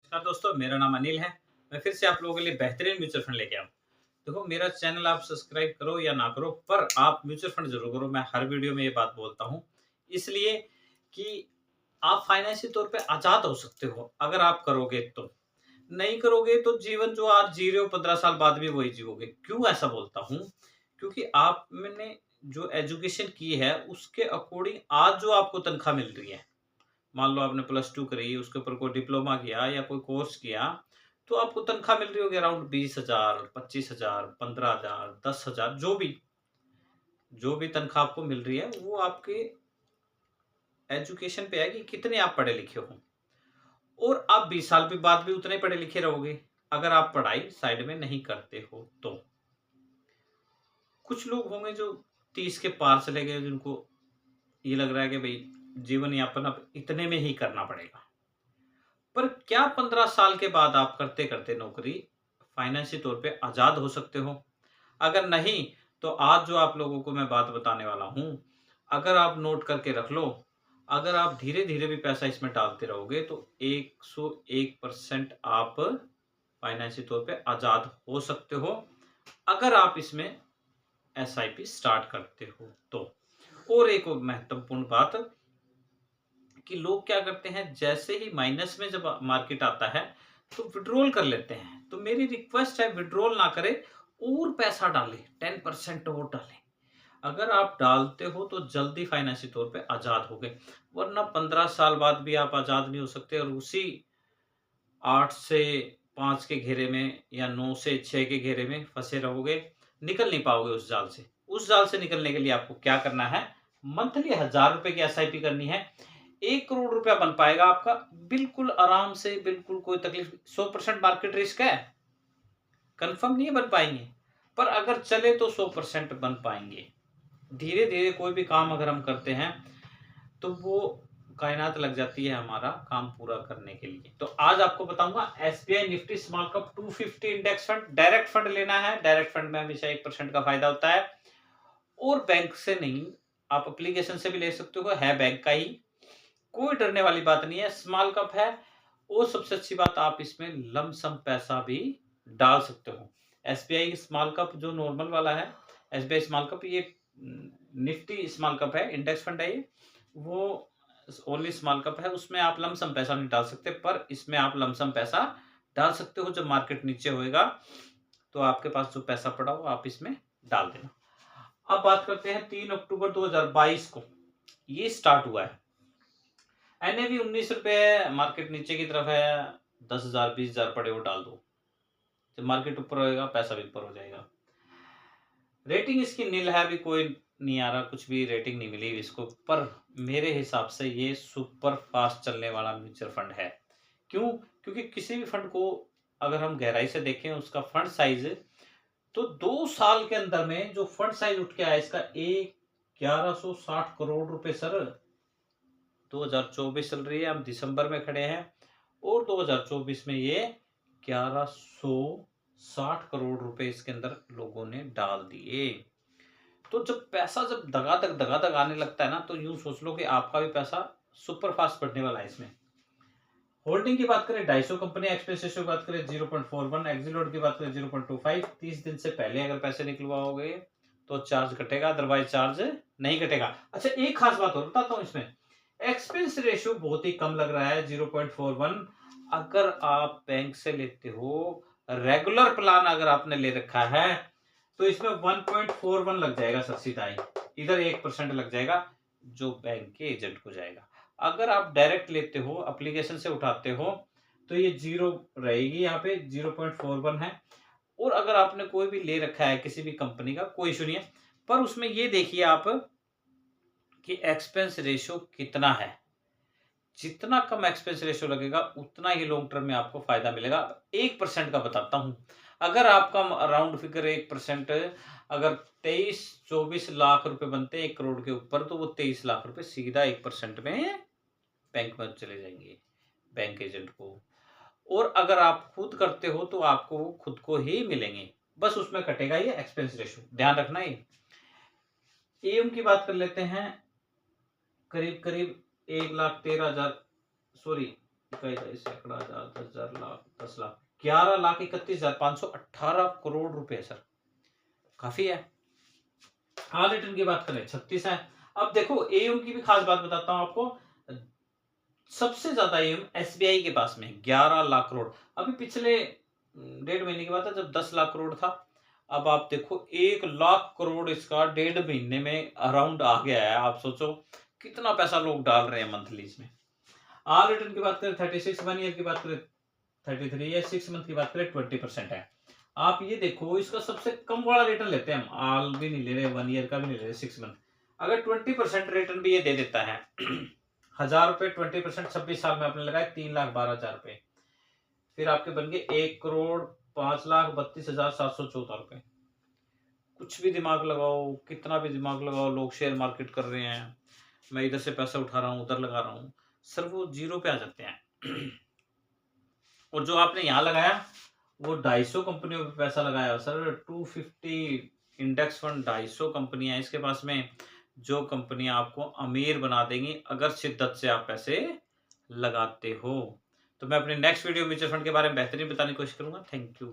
नमस्कार दोस्तों, मेरा नाम अनिल है। मैं फिर से आप लोगों के लिए बेहतरीन म्यूचुअल फंड लेके आया हूँ। देखो, मेरा चैनल आप सब्सक्राइब करो या ना करो, पर आप म्यूचुअल फंड ज़रूर करो। मैं हर वीडियो में ये बात बोलता हूँ, इसलिए कि आप फाइनेंशियल तौर पे आज़ाद हो सकते हो, अगर आप करोगे तो। नहीं करोगे तो जीवन जो आज जी रहे हो 15 साल बाद भी वही जियोगे। क्यों ऐसा बोलता हूँ? क्योंकि आपने जो एजुकेशन की है, उसके अकॉर्डिंग आज जो आपको तनख्वाह मिल रही है, मान लो आपने प्लस टू करी, उसके ऊपर कोई डिप्लोमा किया या कोई कोर्स किया, तो आपको तनख्वाह मिल रही होगी अराउंड 20,000, 25,000, 15,000, 10,000, जो भी तनख्वाह आपको मिल रही है, वो आपके एजुकेशन पे है कि कितने आप पढ़े लिखे हो। और आप 20 साल के बाद भी उतने पढ़े लिखे रहोगे, अगर आप पढ़ाई साइड में नहीं करते हो तो। कुछ लोग होंगे जो 30 के पार चले गए, जिनको ये लग रहा है कि भाई जीवन यापन अब इतने में ही करना पड़ेगा। पर क्या 15 साल के बाद आप करते-करते नौकरी फाइनेंशियल तौर पे आज़ाद हो सकते हो? अगर नहीं, तो आज जो आप लोगों को मैं बात बताने वाला हूँ, अगर आप नोट करके रख लो, अगर आप धीरे-धीरे भी पैसा इसमें डालते रहोगे, तो 101% आप फाइनेंशियल तौर पे आज़ाद हो सकते हो, अगर आप इसमें एसआईपी स्टार्ट करते हो तो। और एक और महत्वपूर्ण बात कि लोग क्या करते हैं, जैसे ही माइनस में जब मार्केट आता है तो विड्रॉल कर लेते हैं। तो मेरी रिक्वेस्ट है, विड्रॉल ना करें और पैसा डालें, 10% और डालें। अगर आप डालते हो तो जल्दी फाइनेंशियल तौर पे आज़ाद हो गए, वरना 15 साल बाद भी आप आज़ाद नहीं हो सकते और उसी 8 से 5 के घेरे में या 9 से 6 के घेरे में फँसे रहोगे, निकल नहीं पाओगे उस जाल से। उस जाल से निकलने के लिए आपको क्या करना है, मंथली ₹1000 की एसआईपी करनी है। 1 करोड़ रुपया बन पाएगा आपका, बिल्कुल आराम से, बिल्कुल कोई तकलीफ। 100% मार्केट रिस्क है, कन्फर्म नहीं बन पाएँगे, पर अगर चले तो 100% बन पाएँगे। धीरे-धीरे कोई भी काम अगर हम करते हैं, तो वो कायनात लग जाती है हमारा काम पूरा करने के लिए। तो आज आपको बताऊँगा SBI Nifty small cap 250 index fund, direct fund लेना है। डायरेक्ट फंड में हमेशा 1% का फ़ायदा होता है और बैंक से नहीं, आप एप्लीकेशन से भी ले सकते हो, है बैंक का ही। कोई डरने वाली बात नहीं है, स्मॉल कैप है और सबसे अच्छी बात, आप इसमें लमसम पैसा भी डाल सकते हो। एसबीआई स्मॉल कैप जो नॉर्मल वाला है, एसबीआई स्मॉल कैप, ये निफ्टी स्मॉल कैप है, इंडेक्स फंड है ये। वो ओनली स्मॉल कैप है, उसमें आप लमसम पैसा नहीं डाल सकते, पर इसमें आप लमसम पैसा डाल सकते हो। जब मार्केट नीचे होएगा, तो आपके पास जो पैसा पड़ा हो आप इसमें डाल देना। अब बात करते हैं 3 अक्टूबर 2022 को ये स्टार्ट हुआ है। एनएवी 19 रुपए है, मार्केट नीचे की तरफ है, 10,000 20,000 पड़े हो डाल दो। जब मार्केट ऊपर होएगा, पैसा भी ऊपर हो जाएगा। रेटिंग इसकी नील है, अभी कोई नहीं आ रहा, कुछ भी रेटिंग नहीं मिली इसको, पर मेरे हिसाब से ये सुपर फास्ट चलने वाला म्यूचुअल फंड है। क्यों? क्योंकि किसी भी फंड को अगर हम गहराई से देखें, उसका फंड साइज, तो 2 साल के अंदर में जो फंड साइज उठ के आया इसका, 1160 करोड़ रुपए सर। 2024 चल रही है, हम दिसंबर में खड़े हैं और 2024 में ये 1160 करोड़ रुपए इसके अंदर लोगों ने डाल दिए। तो जब पैसा जब दगादग आने लगता है ना, तो यूं सोच लो कि आपका भी पैसा सुपर फास्ट बढ़ने वाला है इसमें। होल्डिंग की बात करें, 250 कंपनी, एक्सपेंस रेशियो की बात करें 0.41, एक्सिट लोड की बात करें 0.25। 30 दिन से पहले अगर पैसे निकलवाओगे तो चार्ज कटेगा, अदरवाइज चार्ज नहीं कटेगा। अच्छा, एक खास बात और बताता हूँ इसमें, एक्सपेंस रेशियो बहुत ही कम लग रहा है, 0.41। अगर आप बैंक से लेते हो, रेगुलर प्लान अगर आपने ले रखा है, तो इसमें 1.41 लग जाएगा सर, सीधा ही इधर 1% लग जाएगा, जो बैंक के एजेंट को जाएगा। अगर आप डायरेक्ट लेते हो, एप्लीकेशन से उठाते हो, तो ये जीरो रहेगी, यहाँ पे 0.41 है। और अगर आपने कोई भी ले रखा है किसी भी कंपनी का, कोई इशू नहीं है, पर उसमें ये देखिए आप कि एक्सपेंस रेशियो कितना है। जितना कम एक्सपेंस रेशियो लगेगा, उतना ही लॉन्ग टर्म में आपको फायदा मिलेगा। 1% का बताता हूँ, अगर आपका राउंड फिगर 1%, अगर 23-24 लाख रुपए बनते हैं 1 करोड़ के ऊपर, तो वो 23 लाख रुपए सीधा 1% में बैंक में चले जाएंगे, बैंक एजेंट को। और अगर आप खुद करते हो तो आपको वो खुद को ही मिलेंगे, बस उसमें कटेगा ये एक्सपेंस रेशियो, ध्यान रखना। ये एम की बात कर लेते हैं, करीब करीब 1,13,000, सॉरी, इकाई इकाई सैकड़ा हजार 10,000 लाख 10 लाख 11,31,518 करोड़ रुपए सर, काफी है। हाँ, रिटर्न की बात करें 36 है। अब देखो एयूम की भी खास बात बताता हूँ आपको। सबसे ज्यादा एयूम एसबीआई के पास में है, 11 लाख करोड़। अभी पिछले 1.5 महीने की बात है जब 10 लाख करोड़ था। अब आप देखो 1 लाख करोड़ इसका 1.5 महीने में अराउंड आ गया है। आप सोचो कितना पैसा लोग डाल रहे हैं मंथली इसमें। आर रिटर्न की बात करें 36, 1 ईयर की बात करें 33 या 6 मंथ की बात करें 20% है। आप ये देखो इसका सबसे कम वाला रिटर्न लेते हैं हम, आल भी नहीं ले रहे, 1 ईयर का भी नहीं ले रहे, 6 मंथ। अगर 20% रिटर्न भी ये दे देता है 1,000 रुपए 20% 26 साल में आपने लगाए 3,12,000 रुपए, फिर आपके बन गए 1,05,32,714 रुपए। कुछ भी दिमाग लगाओ, कितना भी दिमाग लगाओ, लोग शेयर मार्केट कर रहे हैं, मैं इधर से पैसा उठा रहा हूँ उधर लगा रहा हूँ, सर वो जीरो पे आ जाते हैं। और जो आपने यहाँ लगाया वो 250 कंपनियों पे पैसा लगाया सर, 250 इंडेक्स फंड 250 कंपनियां हैं इसके पास में, जो कंपनियां आपको अमीर बना देंगी अगर शिद्दत से आप पैसे लगाते हो। तो मैं अपने नेक्स्ट वीडियो म्यूचुअल फंड के बारे में बेहतरीन बताने की कोशिश करूंगा। Thank you.